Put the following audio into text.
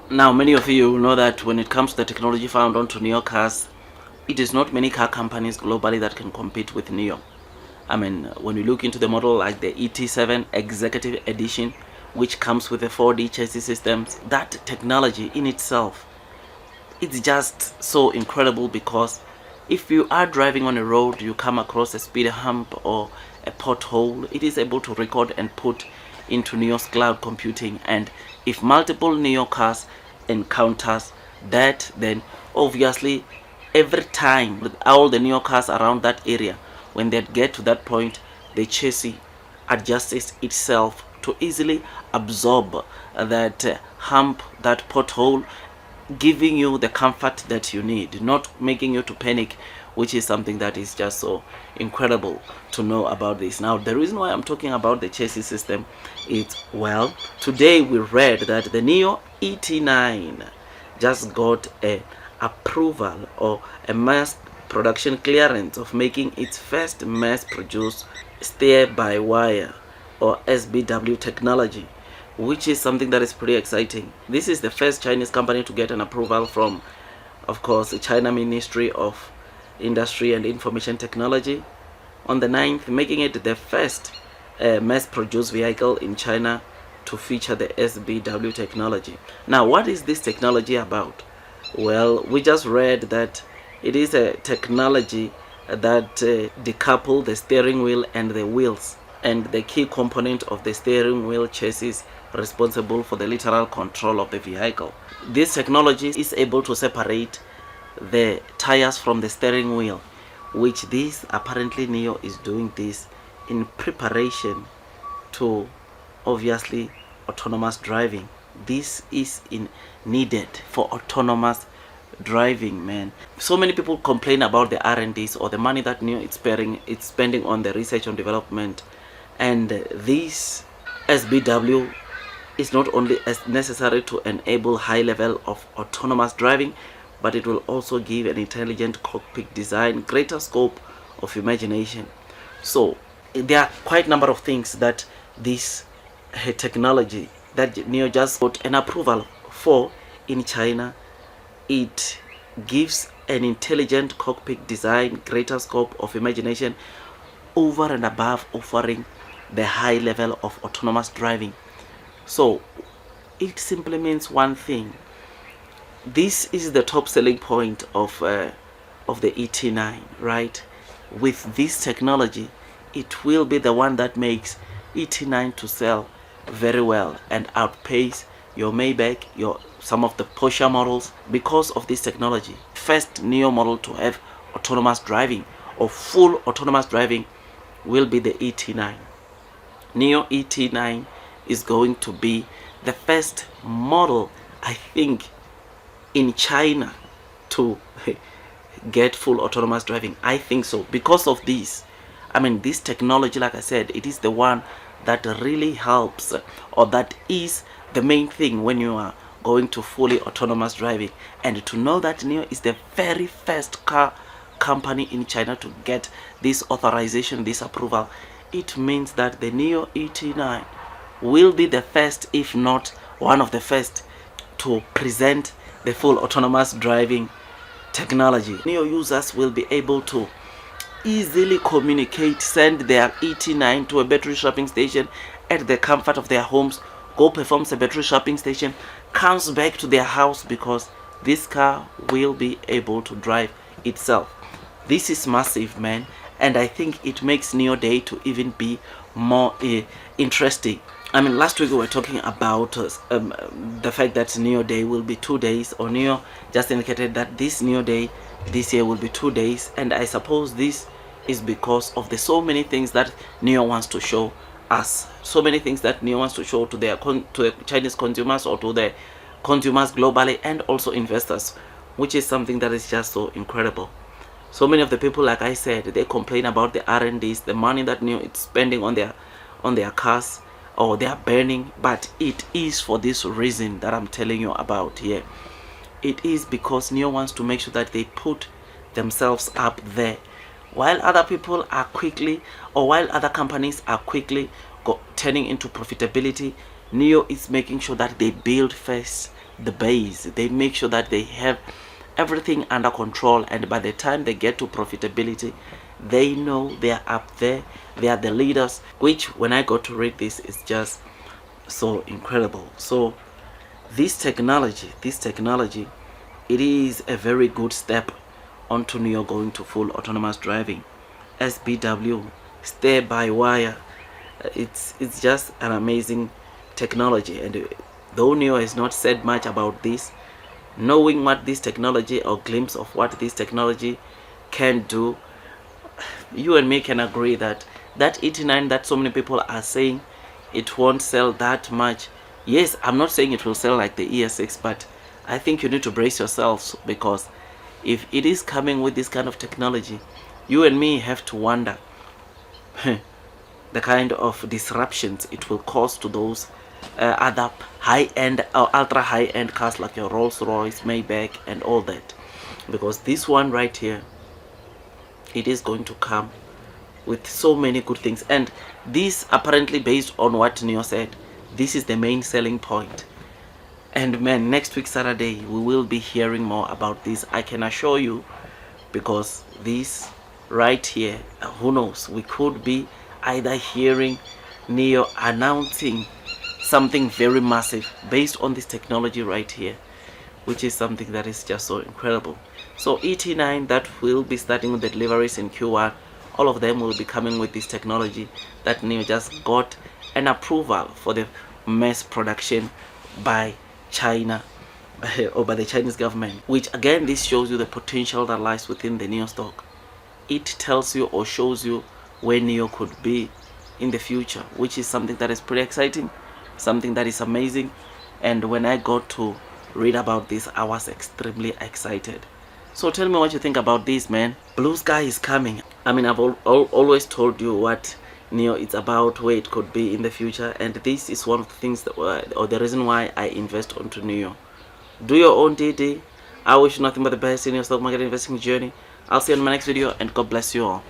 Now, many of you know that when it comes to the technology found onto NIO cars, it is not many car companies globally that can compete with NIO. I mean, when we look into the model like the ET7 Executive Edition, which comes with a 4D chassis systems, that technology in itself, it's just so incredible because if you are driving on a road, you come across a speed hump or a pothole, it is able to record and put into NIO's cloud computing. And if multiple NIO cars encounters that, then obviously every time with all the NIO cars around that area, when they get to that point, the chassis adjusts itself to easily absorb that hump, that pothole, giving you the comfort that you need, not making you to panic, which is something that is just so incredible to know about this. Now, the reason why I'm talking about the chassis system is, well, today we read that the NIO ET9 just got a approval or a mass production clearance of making its first mass produced steer-by-wire or SBW technology, which is something that is pretty exciting. This is the first Chinese company to get an approval from, of course, the China Ministry of Industry and Information Technology on the 9th, making it the first mass-produced vehicle in China to feature the SBW technology. Now, what is this technology about? Well, we just read that it is a technology that decouple the steering wheel and the wheels, and the key component of the steering wheel chassis responsible for the literal control of the vehicle. This technology is able to separate the tires from the steering wheel, which this apparently NIO is doing this in preparation to obviously autonomous driving. This is needed for autonomous driving, man. So many people complain about the R&Ds or the money that NIO is spending on the research and development, and this SBW is not only as necessary to enable high level of autonomous driving, but it will also give an intelligent cockpit design greater scope of imagination. So there are quite a number of things that this technology that NIO just got an approval for in China. It gives an intelligent cockpit design greater scope of imagination over and above offering the high level of autonomous driving. So it simply means one thing. This is the top selling point of the ET9, right? With this technology, it will be the one that makes ET9 to sell very well and outpace your Maybach, some of the Porsche models because of this technology. First NIO model to have autonomous driving or full autonomous driving will be the ET9. NIO ET9 is going to be the first model, I think, in China to get full autonomous driving. I think so because of this. I mean, this technology, like I said, it is the one that really helps, or that is the main thing when you are going to fully autonomous driving. And to know that NIO is the very first car company in China to get this authorization, this approval, it means that the NIO ET9 will be the first, if not one of the first, to present the full autonomous driving technology. NIO users will be able to easily communicate, send their ET9 to a battery swapping station at the comfort of their homes, go performs a battery swapping station, comes back to their house because this car will be able to drive itself. This is massive, man, and I think it makes NIO Day to even be more interesting. I mean, last week we were talking about the fact that NIO Day will be 2 days, or NIO just indicated that this NIO Day this year will be 2 days, and I suppose this is because of the so many things that NIO wants to show us, so many things that NIO wants to show to the Chinese consumers or to the consumers globally and also investors, which is something that is just so incredible. So many of the people, like I said, they complain about the R&Ds, the money that NIO is spending on their cars, or they are burning, but it is for this reason that I'm telling you about here. It is because NIO wants to make sure that they put themselves up there, while other people are quickly, or while other companies are quickly turning into profitability. NIO is making sure that they build first the base. They make sure that they have everything under control, and by the time they get to profitability, they know they are up there, they are the leaders, which when I got to read this, is just so incredible. So this technology, it is a very good step onto NIO going to full autonomous driving. SBW, stay by wire, it's just an amazing technology. And though NIO has not said much about this, knowing what this technology, or glimpse of what this technology can do, you and me can agree that that 89 that so many people are saying it won't sell that much. Yes, I'm not saying it will sell like the ES6, but I think you need to brace yourselves, because if it is coming with this kind of technology, you and me have to wonder the kind of disruptions it will cause to those other high-end or ultra high-end cars like your Rolls-Royce, Maybach, and all that. Because this one right here, it is going to come with so many good things, and this apparently, based on what NIO said, this is the main selling point. And man, next week Saturday we will be hearing more about this, I can assure you, because this right here, who knows, we could be either hearing NIO announcing something very massive based on this technology right here, which is something that is just so incredible. So ET9 that will be starting with the deliveries in Q1, all of them will be coming with this technology that NIO just got an approval for the mass production by China or by the Chinese government, which again, this shows you the potential that lies within the NIO stock. It tells you or shows you where NIO could be in the future, which is something that is pretty exciting, something that is amazing. And when I got to read about this, I was extremely excited. So tell me what you think about this, man. Blue sky is coming. I mean, I've always told you what NIO is about, where it could be in the future, and this is one of the things that or the reason why I invest onto NIO. Do your own DD. I wish you nothing but the best in your stock market investing journey. I'll see you in my next video, and God bless you all.